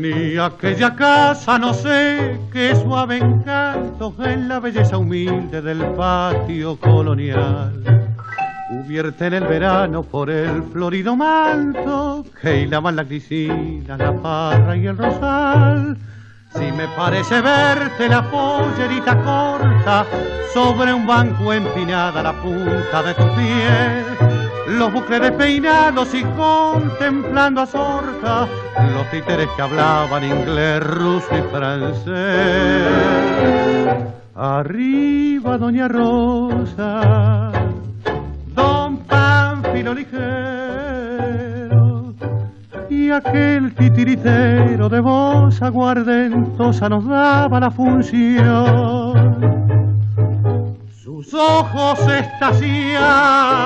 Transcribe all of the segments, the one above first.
Tenía aquella casa, no sé, qué suave encanto en la belleza humilde del patio colonial. Cubierta en el verano por el florido manto que hilaban la grisina, la parra y el rosal. Si me parece verte la pollerita corta sobre un banco empinada la punta de tu pie, los bucles despeinados y contemplando a Zorca los títeres que hablaban inglés, ruso y francés. Arriba Doña Rosa, Don Pánfilo ligero y aquel titiritero de voz aguardentosa nos daba la función. Sus ojos estaciaban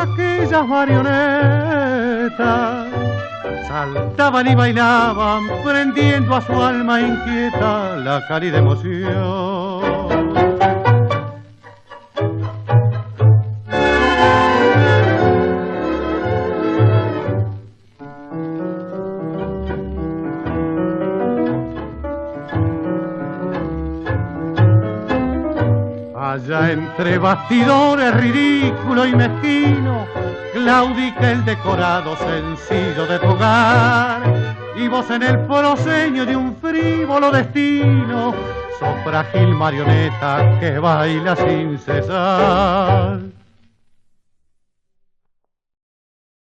aquellas marionetas, saltaban y bailaban prendiendo a su alma inquieta la cálida emoción. Allá entre bastidores ridículo y mezquino claudica el decorado sencillo de tu hogar, y vos en el proseño de un frívolo destino sos frágil marioneta que baila sin cesar.